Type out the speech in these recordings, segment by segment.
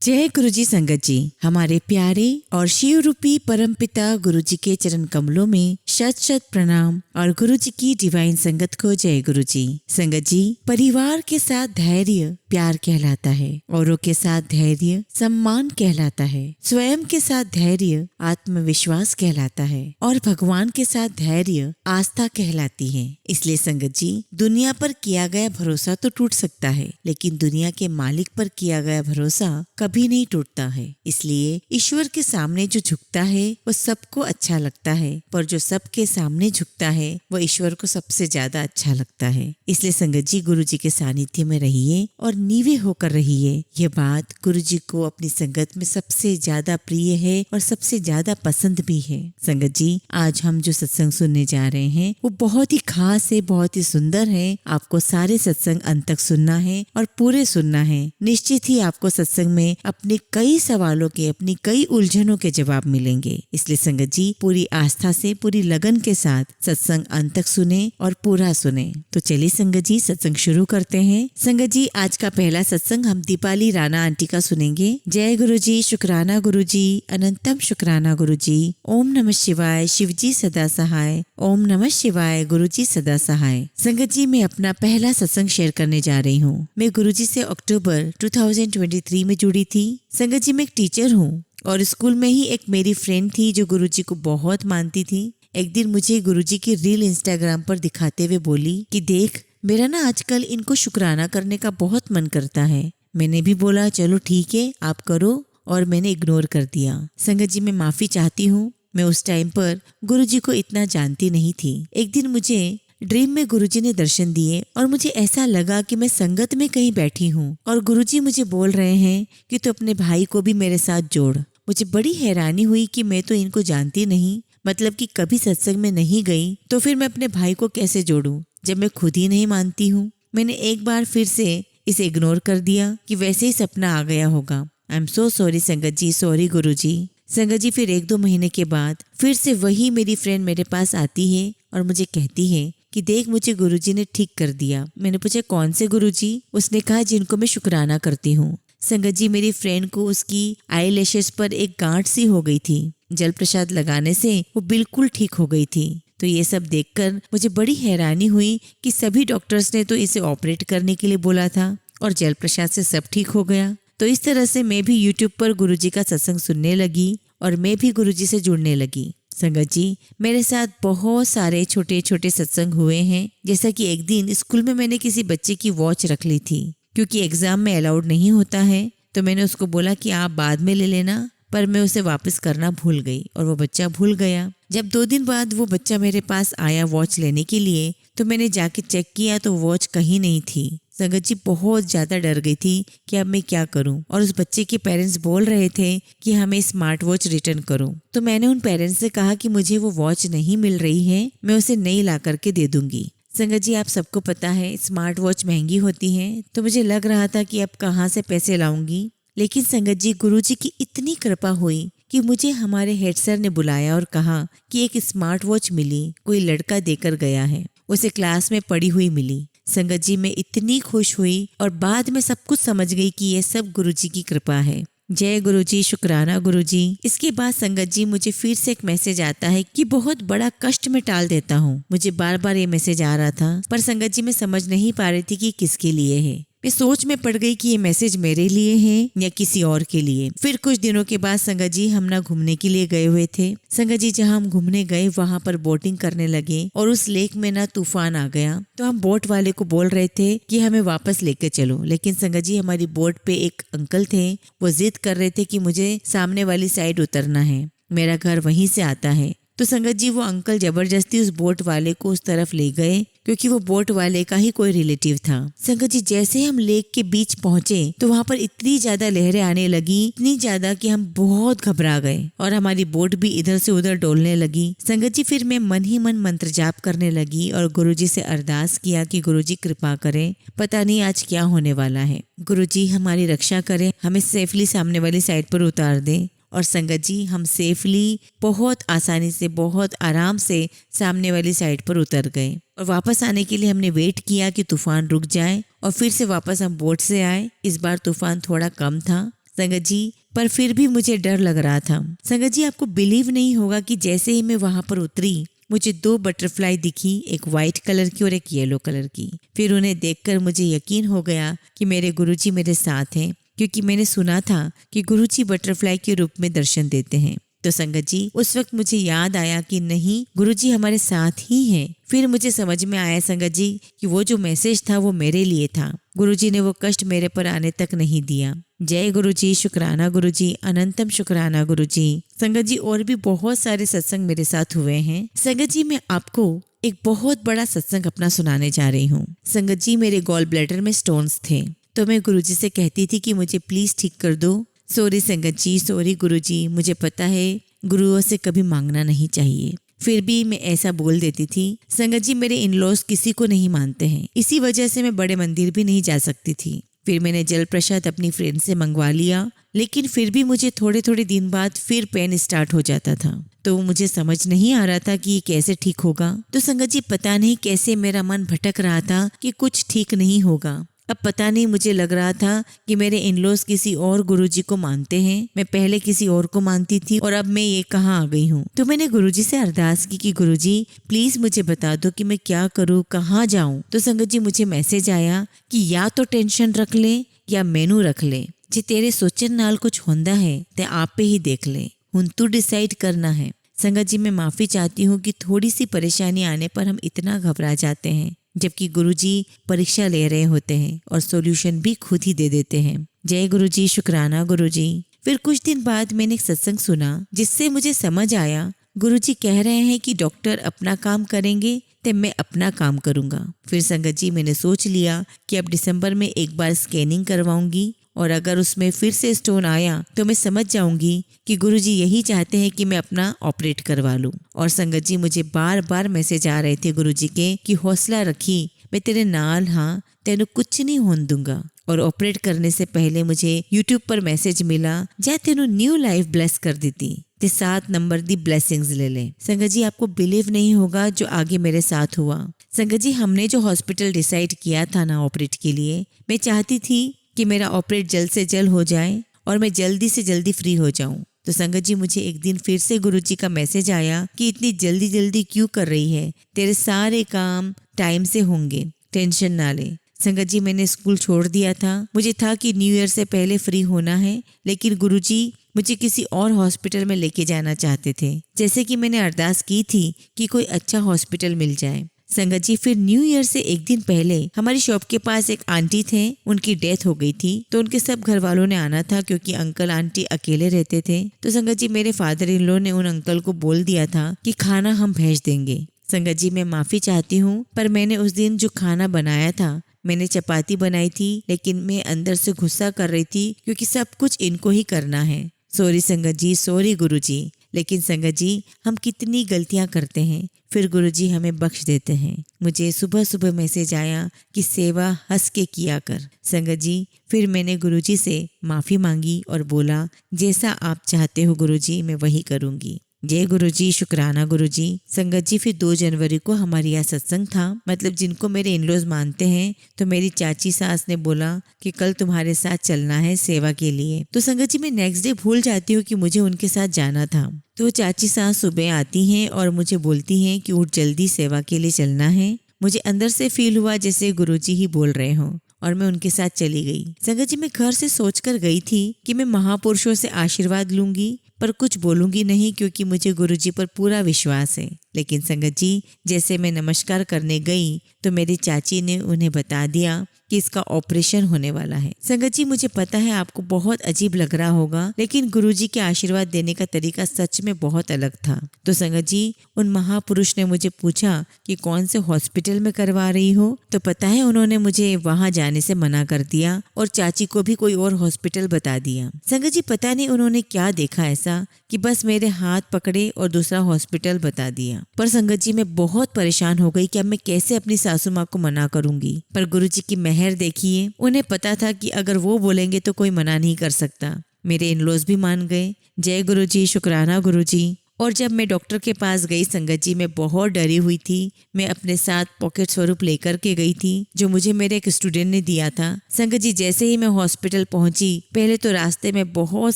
जय गुरु जी संगत जी। हमारे प्यारे और शिव रूपी परमपिता गुरु जी के चरण कमलों में शत शत प्रणाम और गुरु जी की डिवाइन संगत को जय गुरु जी। संगत जी, परिवार के साथ धैर्य प्यार कहलाता है, औरों के साथ धैर्य सम्मान कहलाता है, स्वयं के साथ धैर्य आत्मविश्वास कहलाता है और भगवान के साथ धैर्य आस्था कहलाती है। इसलिए संगत जी, दुनिया पर किया गया भरोसा तो टूट सकता है, लेकिन दुनिया के मालिक पर किया गया भरोसा कभी नहीं टूटता है। इसलिए ईश्वर के सामने जो झुकता है वो सबको अच्छा लगता है, पर जो सबके सामने झुकता है वो ईश्वर को सबसे ज्यादा अच्छा लगता है। इसलिए संगत जी, गुरु जी के सानिध्य में रहिए और नीवे होकर रहिए। यह बात गुरु जी को अपनी संगत में सबसे ज्यादा प्रिय है और सबसे ज्यादा पसंद भी है। संगत जी, आज हम जो सत्संग सुनने जा रहे हैं वो बहुत ही खास है, बहुत ही सुंदर है। आपको सारे सत्संग अंत तक सुनना है और पूरे सुनना है। निश्चित ही आपको सत्संग में अपने कई सवालों के, अपनी कई उलझनों के जवाब मिलेंगे। इसलिए संगत जी, पूरी आस्था से, पूरी लगन के साथ सत्संग अंत तक सुने और पूरा सुने। तो चलिए संगत जी, सत्संग शुरू करते हैं। संगत जी, आज का पहला सत्संग हम दीपाली राणा आंटी का सुनेंगे। जय गुरु जी, शुक्राना गुरु जी, अनंतम शुक्राना गुरु जी। ओम नमः शिवाय, शिव जी सदा सहाय। ओम नमः शिवाय, गुरु जी सदा सहाय। संगत जी, मैं अपना पहला सत्संग शेयर करने जा रही हूँ। मैं गुरु जी से अक्टूबर 2023 में जुड़ी थी। संगत जी, मैं एक टीचर हूँ और स्कूल में ही एक मेरी फ्रेंड थी जो गुरु जी को बहुत मानती थी। एक दिन मुझे गुरु जी की रील इंस्टाग्राम पर दिखाते हुए बोली कि देख, मेरा ना आजकल इनको शुक्राना करने का बहुत मन करता है। मैंने भी बोला चलो ठीक है, आप करो, और मैंने इग्नोर कर दिया। संगत जी, मैं माफी चाहती हूँ। मैं उस टाइम पर गुरु जी को इतना जानती नहीं थी। एक दिन मुझे ड्रीम में गुरुजी ने दर्शन दिए और मुझे ऐसा लगा कि मैं संगत में कहीं बैठी हूँ और गुरुजी मुझे बोल रहे हैं कि तू अपने भाई को भी मेरे साथ जोड़। मुझे बड़ी हैरानी हुई कि मैं तो इनको जानती नहीं, मतलब कि कभी सत्संग में नहीं गई, तो फिर मैं अपने भाई को कैसे जोड़ूं जब मैं खुद ही नहीं मानती हूँ। मैंने एक बार फिर से इसे इग्नोर कर दिया कि वैसे ही सपना आ गया होगा। आई एम सो सॉरी संगत जी, सॉरी गुरु जी। संगत जी, फिर 1-2 महीने के बाद फिर से वही मेरी फ्रेंड मेरे पास आती है और मुझे कहती है कि देख, मुझे गुरुजी ने ठीक कर दिया। मैंने पूछा कौन से गुरुजी? उसने कहा जिनको मैं शुक्राना करती हूँ। संगत जी, मेरी फ्रेंड को उसकी आई लैशेस पर एक गांठ सी हो गई थी। जल प्रसाद लगाने से वो बिल्कुल ठीक हो गई थी। तो ये सब देखकर मुझे बड़ी हैरानी हुई कि सभी डॉक्टर्स ने तो इसे ऑपरेट करने के लिए बोला था और जल प्रसाद से सब ठीक हो गया। तो इस तरह से मैं भी यूट्यूब पर गुरुजी का सत्संग सुनने लगी और मैं भी गुरुजी से जुड़ने लगी। संगत जी, मेरे साथ बहुत सारे छोटे छोटे सत्संग हुए हैं। जैसा कि एक दिन स्कूल में मैंने किसी बच्चे की वॉच रख ली थी, क्योंकि एग्जाम में अलाउड नहीं होता है। तो मैंने उसको बोला कि आप बाद में ले लेना, पर मैं उसे वापस करना भूल गई और वो बच्चा भूल गया। जब 2 दिन बाद वो बच्चा मेरे पास आया वॉच लेने के लिए, तो मैंने जाके चेक किया तो वॉच कहीं नहीं थी। संगत जी, बहुत ज्यादा डर गई थी कि अब मैं क्या करूं, और उस बच्चे के पेरेंट्स बोल रहे थे कि हमें स्मार्ट वॉच रिटर्न करो। तो मैंने उन पेरेंट्स से कहा कि मुझे वो वॉच नहीं मिल रही है, मैं उसे नई ला करके दे दूंगी। संगत जी, आप सबको पता है स्मार्ट वॉच महंगी होती है, तो मुझे लग रहा था कि अब कहाँ से पैसे लाऊंगी। लेकिन संगत जी, गुरुजी की इतनी कृपा हुई कि मुझे हमारे हेड सर ने बुलाया और कहा कि एक स्मार्ट वॉच मिली, कोई लड़का देकर गया है, उसे क्लास में पड़ी हुई मिली। संगत जी, मैं इतनी खुश हुई और बाद में सब कुछ समझ गई कि ये सब गुरुजी की कृपा है। जय गुरु जी, शुक्राना गुरु जी। इसके बाद संगत जी, मुझे फिर से एक मैसेज आता है कि बहुत बड़ा कष्ट में टाल देता हूँ। मुझे बार बार ये मैसेज आ रहा था, पर संगत जी मैं समझ नहीं पा रही थी कि किसके लिए है। मैं सोच में पड़ गई कि ये मैसेज मेरे लिए है या किसी और के लिए। फिर कुछ दिनों के बाद संगत जी, हम ना घूमने के लिए गए हुए थे। संगत जी, जहाँ हम घूमने गए वहाँ पर बोटिंग करने लगे और उस लेक में ना तूफान आ गया। तो हम बोट वाले को बोल रहे थे कि हमें वापस लेके चलो, लेकिन संगत जी, हमारी बोट पे एक अंकल थे, वो जिद कर रहे थे कि मुझे सामने वाली साइड उतरना है, मेरा घर वहीं से आता है। तो संगत जी, वो अंकल जबरदस्ती उस बोट वाले को उस तरफ ले गए, क्योंकि वो बोट वाले का ही कोई रिलेटिव था। संगत जी, जैसे हम लेक के बीच पहुंचे तो वहां पर इतनी ज्यादा लहरें आने लगी, इतनी ज्यादा कि हम बहुत घबरा गए और हमारी बोट भी इधर से उधर डोलने लगी। संगत जी, फिर मैं मन ही मन मंत्र जाप करने लगी और गुरुजी से अरदास किया कि गुरुजी कृपा करें, पता नहीं आज क्या होने वाला है। गुरुजी हमारी रक्षा करें, हमें सेफली सामने वाली साइड पर उतार दें। और संगत जी, हम सेफली बहुत आसानी से, बहुत आराम से सामने वाली साइड पर उतर गए और वापस आने के लिए हमने वेट किया कि तूफान रुक जाए और फिर से वापस हम बोट से आए। इस बार तूफान थोड़ा कम था। संगत जी, पर फिर भी मुझे डर लग रहा था। संगत जी, आपको बिलीव नहीं होगा कि जैसे ही मैं वहां पर उतरी मुझे 2 बटरफ्लाई दिखी, एक वाइट कलर की और एक येलो कलर की। फिर उन्हें देखकर मुझे यकीन हो गया कि मेरे गुरुजी मेरे साथ हैं, क्योंकि मैंने सुना था कि गुरुजी बटरफ्लाई के रूप में दर्शन देते हैं। तो संगत जी, उस वक्त मुझे याद आया कि नहीं, गुरुजी हमारे साथ ही हैं। फिर मुझे समझ में आया संगत जी कि वो जो मैसेज था वो मेरे लिए था। गुरुजी ने वो कष्ट मेरे पर आने तक नहीं दिया। जय गुरुजी, शुक्राना गुरुजी, अनंतम शुक्राना गुरुजी। संगत जी, और भी बहुत सारे सत्संग मेरे साथ हुए हैं। संगत जी, मैं आपको एक बहुत बड़ा सत्संग अपना सुनाने जा रही हूँ। संगत जी, मेरे गॉल ब्लैडर में स्टोन्स थे, तो मैं गुरुजी से कहती थी कि मुझे प्लीज ठीक कर दो। सॉरी संगत जी, सॉरी गुरुजी, मुझे पता है गुरुओं से कभी मांगना नहीं चाहिए, फिर भी मैं ऐसा बोल देती थी। संगत जी, मेरे इन-लॉज किसी को नहीं मानते हैं, इसी वजह से मैं बड़े मंदिर भी नहीं जा सकती थी। फिर मैंने जल प्रसाद अपनी फ्रेंड से मंगवा लिया, लेकिन फिर भी मुझे थोड़े थोड़े दिन बाद फिर पेन स्टार्ट हो जाता था। तो मुझे समझ नहीं आ रहा था कि ये कैसे ठीक होगा। तो संगत जी, पता नहीं कैसे मेरा मन भटक रहा था कि कुछ ठीक नहीं होगा। अब पता नहीं, मुझे लग रहा था कि मेरे इन-लॉज किसी और गुरुजी को मानते हैं। मैं पहले किसी और को मानती थी और अब मैं ये कहाँ आ गई हूँ। तो मैंने गुरुजी से अरदास की कि गुरुजी प्लीज मुझे बता दो कि मैं क्या करूँ, कहाँ जाऊँ। तो संगत जी, मुझे मैसेज आया कि या तो टेंशन रख ले या मेनू रख ले, जे तेरे सोचन नाल कुछ होंदा है ते आप पे ही देख ले, हुन तू डिसाइड करना है। संगत जी, मैं माफी चाहती हूँ कि थोड़ी सी परेशानी आने पर हम इतना घबरा जाते हैं, जबकि गुरुजी परीक्षा ले रहे होते हैं और सॉल्यूशन भी खुद ही दे देते हैं। जय गुरुजी, शुक्राना गुरुजी। फिर कुछ दिन बाद मैंने एक सत्संग सुना जिससे मुझे समझ आया गुरुजी कह रहे हैं कि डॉक्टर अपना काम करेंगे तो मैं अपना काम करूंगा। फिर संगत जी, मैंने सोच लिया कि अब दिसंबर में एक बार स्कैनिंग करवाऊंगी और अगर उसमें फिर से स्टोन आया तो मैं समझ जाऊंगी कि गुरुजी यही चाहते हैं कि मैं अपना ऑपरेट करवा लूं। और संगत जी, मुझे बार बार मैसेज आ रहे थे गुरुजी के कि हौसला रखी, मैं तेरे नाल हाँ, तेनू कुछ नहीं होने दूंगा। और ऑपरेट करने से पहले मुझे यूट्यूब पर मैसेज मिला, जै तेनू न्यू लाइफ ब्लेस कर देती ते 7 नंबर दी ब्लेसिंग्स ले ले। संगत जी, आपको बिलीव नहीं होगा जो आगे मेरे साथ हुआ। संगत जी, हमने जो हॉस्पिटल डिसाइड किया था ना ऑपरेट के लिए, मैं चाहती थी कि मेरा ऑपरेट जल्द से जल्द हो जाए और मैं जल्दी से जल्दी फ्री हो जाऊं। तो संगत जी, मुझे एक दिन फिर से गुरुजी का मैसेज आया कि इतनी जल्दी जल्दी क्यों कर रही है, तेरे सारे काम टाइम से होंगे, टेंशन ना ले। संगत जी, मैंने स्कूल छोड़ दिया था, मुझे था कि न्यू ईयर से पहले फ्री होना है, लेकिन गुरुजी मुझे किसी और हॉस्पिटल में लेके जाना चाहते थे, जैसे कि मैंने अरदास की थी कि कोई अच्छा हॉस्पिटल मिल जाए। संगत जी, फिर न्यू ईयर से एक दिन पहले हमारी शॉप के पास एक आंटी थे, उनकी डेथ हो गई थी, तो उनके सब घर वालों ने आना था क्योंकि अंकल आंटी अकेले रहते थे। तो संगत जी, मेरे फादर इन लॉ ने उन अंकल को बोल दिया था कि खाना हम भेज देंगे। संगत जी, मैं माफी चाहती हूँ, पर मैंने उस दिन जो खाना बनाया था, मैंने चपाती बनाई थी, लेकिन मैं अंदर से गुस्सा कर रही थी क्योंकि सब कुछ इनको ही करना है। सॉरी संगत जी, सॉरी गुरुजी। लेकिन संगत जी, हम कितनी गलतियां करते हैं, फिर गुरुजी हमें बख्श देते हैं। मुझे सुबह सुबह मैसेज आया कि सेवा हंस के किया कर। संगत जी, फिर मैंने गुरुजी से माफ़ी मांगी और बोला, जैसा आप चाहते हो गुरुजी, मैं वही करूँगी। जय गुरुजी, शुक्राना गुरुजी। संगत जी, फिर 2 जनवरी को हमारे यहाँ सत्संग था, मतलब जिनको मेरे इन-लॉज मानते हैं, तो मेरी चाची सास ने बोला कि कल तुम्हारे साथ चलना है सेवा के लिए। तो संगत जी, मैं नेक्स्ट डे भूल जाती हूँ कि मुझे उनके साथ जाना था। तो चाची सास सुबह आती हैं और मुझे बोलती हैं कि उठ जल्दी, सेवा के लिए चलना है। मुझे अंदर से फील हुआ जैसे गुरुजी ही बोल रहे हों और मैं उनके साथ चली गई। संगत जी, मैं घर से सोचकर गई थी कि मैं महापुरुषों से आशीर्वाद लूंगी, पर कुछ बोलूंगी नहीं क्योंकि मुझे गुरुजी पर पूरा विश्वास है। लेकिन संगत जी, जैसे मैं नमस्कार करने गई तो मेरी चाची ने उन्हें बता दिया कि इसका ऑपरेशन होने वाला है। संगत जी, मुझे पता है आपको बहुत अजीब लग रहा होगा, लेकिन गुरुजी के आशीर्वाद देने का तरीका सच में बहुत अलग था। तो संगत जी, उन महापुरुष ने मुझे पूछा कि कौन से हॉस्पिटल में करवा रही हो, तो पता है उन्होंने मुझे वहां जाने से मना कर दिया और चाची को भी कोई और हॉस्पिटल बता दिया। संगत जी, पता नहीं उन्होंने क्या देखा ऐसा कि बस मेरे हाथ पकड़े और दूसरा हॉस्पिटल बता दिया। पर संगत जी, मैं बहुत परेशान हो गई कि अब मैं कैसे अपनी सासू माँ को मना करूंगी। पर गुरुजी की मेहर देखिए, उन्हें पता था कि अगर वो बोलेंगे तो कोई मना नहीं कर सकता। मेरे इन-लॉज भी मान गए। जय गुरुजी, शुक्राना गुरुजी। और जब मैं डॉक्टर के पास गई संगत जी, मैं बहुत डरी हुई थी। मैं अपने साथ पॉकेट स्वरूप लेकर के गई थी जो मुझे मेरे एक स्टूडेंट ने दिया था। संगत जी, जैसे ही मैं हॉस्पिटल पहुंची, पहले तो रास्ते में बहुत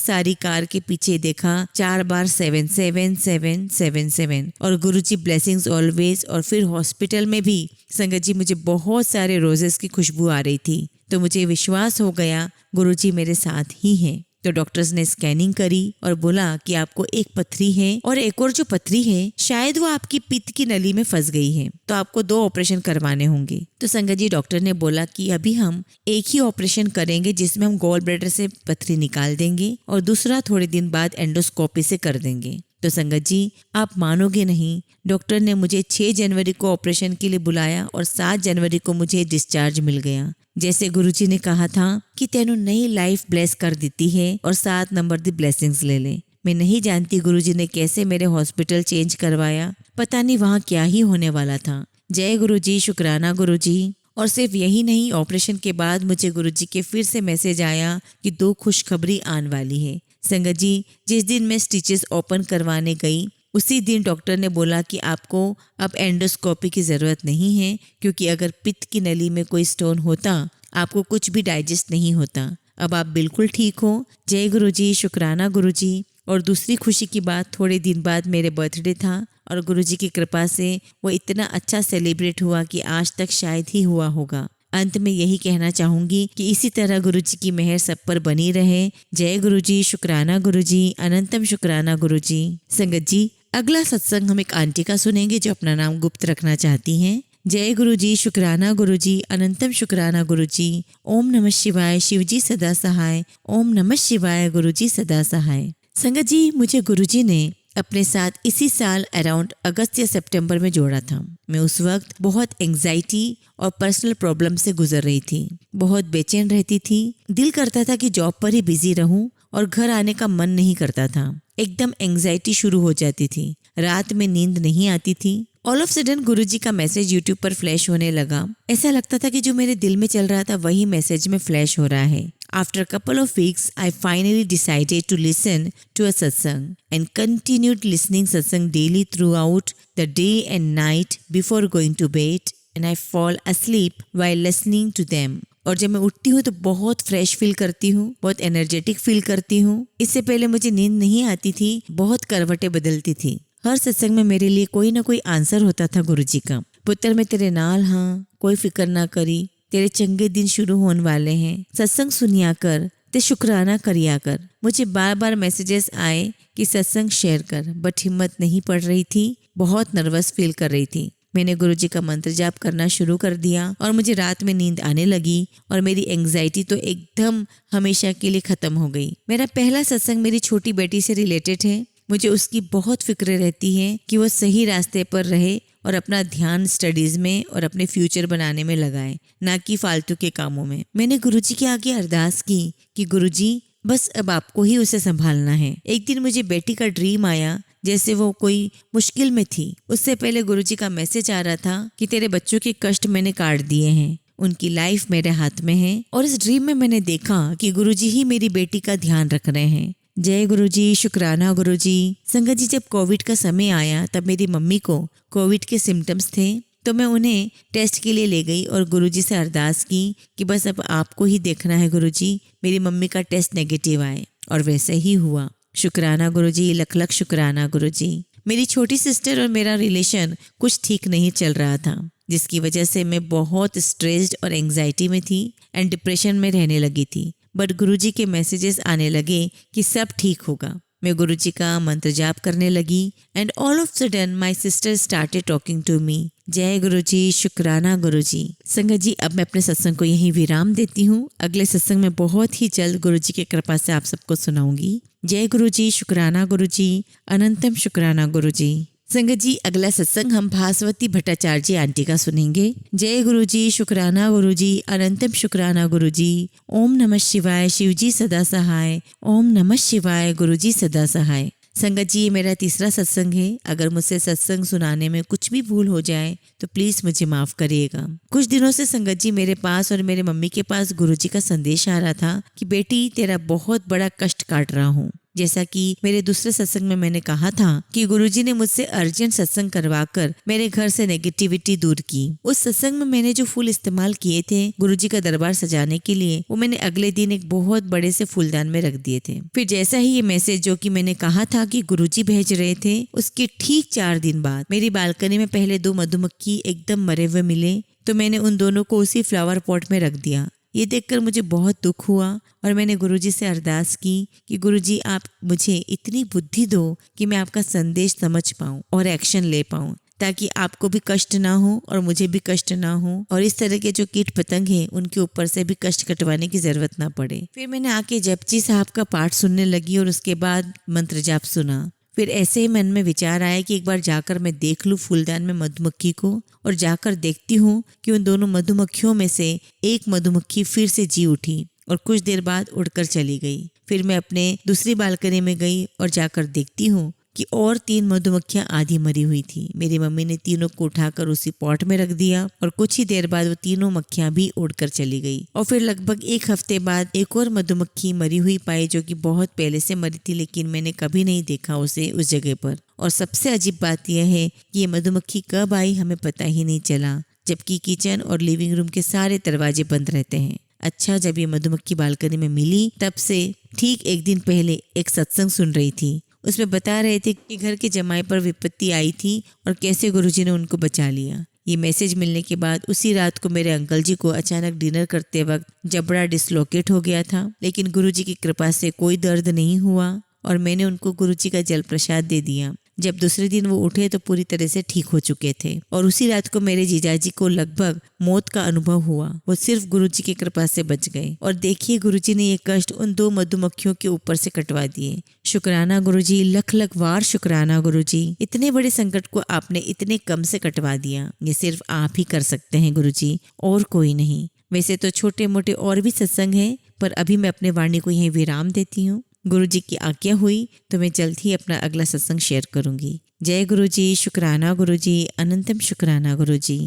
सारी कार के पीछे देखा 4 बार 777777 और गुरुजी ब्लेसिंग्स ऑलवेज। और फिर हॉस्पिटल में भी संगत जी मुझे बहुत सारे रोजेस की खुशबू आ रही थी। तो मुझे विश्वास हो गया गुरुजी मेरे साथ ही हैं। तो डॉक्टर्स ने स्कैनिंग करी और बोला कि आपको एक पथरी है और एक और जो पथरी है शायद वो आपकी पित्त की नली में फंस गई है, तो आपको 2 ऑपरेशन करवाने होंगे। तो संगत जी, डॉक्टर ने बोला कि अभी हम एक ही ऑपरेशन करेंगे जिसमें हम गॉल ब्लैडर से पथरी निकाल देंगे और दूसरा थोड़े दिन बाद एंडोस्कोपी से कर देंगे। तो संगत जी, आप मानोगे नहीं, डॉक्टर ने मुझे 6 जनवरी को ऑपरेशन के लिए बुलाया और 7 जनवरी को मुझे डिस्चार्ज मिल गया। जैसे गुरुजी ने कहा था कि तेनू नई लाइफ ब्लेस कर देती है और 7 नंबर दी ब्लेसिंग्स ले ले। मैं नहीं जानती गुरुजी ने कैसे मेरे हॉस्पिटल चेंज करवाया, पता नहीं वहाँ क्या ही होने वाला था। जय गुरुजी, शुक्राना गुरुजी। और सिर्फ यही नहीं, ऑपरेशन के बाद मुझे गुरुजी के फिर से मैसेज आया कि 2 खुशखबरी आने वाली है। संगत जी, जिस दिन मैं स्टिचेस ओपन करवाने गई उसी दिन डॉक्टर ने बोला कि आपको अब एंडोस्कोपी की ज़रूरत नहीं है, क्योंकि अगर पित्त की नली में कोई स्टोन होता आपको कुछ भी डाइजेस्ट नहीं होता। अब आप बिल्कुल ठीक हो। जय गुरुजी, शुक्राना गुरुजी। और दूसरी खुशी की बात, थोड़े दिन बाद मेरे बर्थडे था और गुरुजी की कृपा से वो इतना अच्छा सेलिब्रेट हुआ कि आज तक शायद ही हुआ होगा। अंत में यही कहना चाहूंगी कि इसी तरह गुरुजी की मेहर सब पर बनी रहे। जय गुरुजी, शुक्राना गुरुजी, अनंतम शुक्राना गुरुजी। संगत जी, अगला सत्संग हम एक आंटी का सुनेंगे जो अपना नाम गुप्त रखना चाहती हैं। जय गुरुजी, शुक्राना गुरुजी, अनंतम शुक्राना गुरुजी। ओम नमः शिवाय, शिवजी सदा सहाय। ओम नमः शिवाय, गुरुजी सदा सहाय। संगत जी, मुझे गुरुजी ने अपने साथ इसी साल अराउंड अगस्त या सितंबर में जोड़ा था। मैं उस वक्त बहुत एंजाइटी और पर्सनल प्रॉब्लम से गुजर रही थी। बहुत बेचैन रहती थी, दिल करता था कि जॉब पर ही बिजी रहूं और घर आने का मन नहीं करता था। एकदम एंजाइटी शुरू हो जाती थी, रात में नींद नहीं आती थी। ऑल ऑफ सडन गुरुजी का मैसेज यूट्यूब पर फ्लैश होने लगा। ऐसा लगता था कि जो मेरे दिल में चल रहा था वही मैसेज में फ्लैश हो रहा है। After a couple of weeks, I finally decided to listen to a satsang and continued listening satsang daily throughout the day and night before going to bed, and I fall asleep while listening to them. और जब मैं उठती हूँ तो बहुत fresh feel करती हूँ, बहुत एनर्जेटिक फील करती हूँ। इससे पहले मुझे नींद नहीं आती थी, बहुत करवटें बदलती थी। हर सत्संग में मेरे लिए कोई ना कोई आंसर होता था गुरुजी का। पुत्र मैं तेरे नाल हाँ, कोई फिक्र ना करी, तेरे चंगे दिन शुरू होने वाले हैं, सत्संग सुनिया कर, ते शुक्राना करिया कर। मुझे बार बार मैसेजेस आए कि सत्संग शेयर कर, बट हिम्मत नहीं पड़ रही थी, बहुत नर्वस फील कर रही थी। मैंने गुरुजी का मंत्र जाप करना शुरू कर दिया और मुझे रात में नींद आने लगी और मेरी एंजाइटी तो एकदम हमेशा के लिए खत्म हो गई। मेरा पहला सत्संग मेरी छोटी बेटी से रिलेटेड है। मुझे उसकी बहुत फिक्र रहती है कि वो सही रास्ते पर रहे और अपना ध्यान स्टडीज में और अपने फ्यूचर बनाने में लगाए, ना कि फालतू के कामों में। मैंने गुरुजी के आगे अरदास की कि गुरुजी बस अब आपको ही उसे संभालना है। एक दिन मुझे बेटी का ड्रीम आया जैसे वो कोई मुश्किल में थी। उससे पहले गुरुजी का मैसेज आ रहा था कि तेरे बच्चों के कष्ट मैंने काट दिए हैं, उनकी लाइफ मेरे हाथ में है। और इस ड्रीम में मैंने देखा कि गुरुजी ही मेरी बेटी का ध्यान रख रहे हैं। जय गुरुजी, शुक्राना गुरुजी। संगत जी, जब कोविड का समय आया तब मेरी मम्मी को कोविड के सिम्टम्स थे, तो मैं उन्हें टेस्ट के लिए ले गई और गुरुजी से अरदास की कि बस अब आपको ही देखना है गुरुजी, मेरी मम्मी का टेस्ट नेगेटिव आए। और वैसे ही हुआ। शुक्राना गुरुजी, लख लख शुक्राना गुरुजी। मेरी छोटी सिस्टर और मेरा रिलेशन कुछ ठीक नहीं चल रहा था, जिसकी वजह से मैं बहुत स्ट्रेस्ड और एंजाइटी में थी एंड डिप्रेशन में रहने लगी थी। बट गुरुजी के मैसेजेस आने लगे कि सब ठीक होगा। मैं गुरुजी का मंत्र जाप करने लगी and all of sudden my sister started talking to me. जय गुरुजी, शुक्राना गुरुजी। संगत जी, अब मैं अपने सत्संग को यहीं विराम देती हूँ। अगले सत्संग में बहुत ही जल्द गुरुजी की कृपा से आप सबको सुनाऊंगी। जय गुरुजी, शुक्राना गुरुजी, अनंतम शुक्राना गुरुजी। संगत जी, अगला सत्संग हम भास्वती भट्टाचार्य जी आंटी का सुनेंगे। जय गुरुजी, शुक्राना गुरुजी, अनंतम शुक्राना गुरुजी। ओम नमः शिवाय, शिवजी सदा सहाय। ओम नमः शिवाय, गुरुजी सदा सहाय। संगत जी, ये मेरा तीसरा सत्संग है। अगर मुझसे सत्संग सुनाने में कुछ भी भूल हो जाए तो प्लीज मुझे माफ करिएगा। कुछ दिनों से संगत जी मेरे पास और मेरे मम्मी के पास गुरुजी का संदेश आ रहा था कि बेटी तेरा बहुत बड़ा कष्ट काट रहा हूँ। जैसा कि मेरे दूसरे सत्संग में मैंने कहा था कि गुरुजी ने मुझसे अर्जेंट सत्संग करवाकर मेरे घर से नेगेटिविटी दूर की। उस सत्संग में मैंने जो फूल इस्तेमाल किए थे गुरुजी का दरबार सजाने के लिए, वो मैंने अगले दिन एक बहुत बड़े से फूलदान में रख दिए थे। फिर जैसा ही ये मैसेज जो कि मैंने कहा था कि गुरुजी भेज रहे थे, उसके ठीक 4 दिन बाद मेरी बालकनी में पहले 2 मधुमक्खी एकदम मरे हुए मिले, तो मैंने उन दोनों को उसी फ्लावर पॉट में रख दिया। ये देखकर मुझे बहुत दुख हुआ और मैंने गुरुजी से अरदास की कि गुरुजी आप मुझे इतनी बुद्धि दो कि मैं आपका संदेश समझ पाऊं और एक्शन ले पाऊं, ताकि आपको भी कष्ट ना हो और मुझे भी कष्ट ना हो और इस तरह के जो कीट पतंग हैं उनके ऊपर से भी कष्ट कटवाने की जरूरत ना पड़े। फिर मैंने आके जपजी साहब का पाठ सुनने लगी और उसके बाद मंत्र जाप सुना। फिर ऐसे ही मन में विचार आया कि एक बार जाकर मैं देख लूं फूलदान में मधुमक्खी को, और जाकर देखती हूँ कि उन दोनों मधुमक्खियों में से एक मधुमक्खी फिर से जी उठी और कुछ देर बाद उड़कर चली गई। फिर मैं अपने दूसरी बालकनी में गई और जाकर देखती हूँ कि और 3 मधुमक्खियां आधी मरी हुई थी। मेरी मम्मी ने तीनों को उठाकर उसी पॉट में रख दिया और कुछ ही देर बाद वो तीनों मक्खियां भी उड़कर चली गई। और फिर लगभग 1 हफ्ते बाद एक और मधुमक्खी मरी हुई पाई, जो कि बहुत पहले से मरी थी, लेकिन मैंने कभी नहीं देखा उसे उस जगह पर। और सबसे अजीब बात यह है कि ये मधुमक्खी कब आई हमें पता ही नहीं चला, जबकि किचन और लिविंग रूम के सारे दरवाजे बंद रहते हैं। अच्छा, जब ये मधुमक्खी बालकनी में मिली तब से ठीक 1 दिन पहले एक सत्संग सुन रही थी। उसमें बता रहे थे कि घर के जमाई पर विपत्ति आई थी और कैसे गुरुजी ने उनको बचा लिया। ये मैसेज मिलने के बाद उसी रात को मेरे अंकल जी को अचानक डिनर करते वक्त जबड़ा डिसलोकेट हो गया था, लेकिन गुरुजी की कृपा से कोई दर्द नहीं हुआ और मैंने उनको गुरुजी का जल प्रसाद दे दिया। जब दूसरे दिन वो उठे तो पूरी तरह से ठीक हो चुके थे और उसी रात को मेरे जीजाजी को लगभग मौत का अनुभव हुआ। वो सिर्फ गुरुजी की कृपा से बच गए और देखिए गुरुजी ने ये कष्ट उन 2 मधुमक्खियों के ऊपर से कटवा दिए। शुक्राना गुरुजी, लख लख वार शुक्राना गुरुजी। इतने बड़े संकट को आपने इतने कम से कटवा दिया। ये सिर्फ आप ही कर सकते हैं गुरुजी, और कोई नहीं। वैसे तो छोटे मोटे और भी सत्संग हैं, पर अभी मैं अपने वाणी को यहीं विराम देती हूँ। गुरुजी की आज्ञा हुई तो मैं जल्द ही अपना अगला सत्संग शेयर करूंगी। जय गुरुजी, शुक्राना गुरुजी, अनंतम शुक्राना गुरुजी।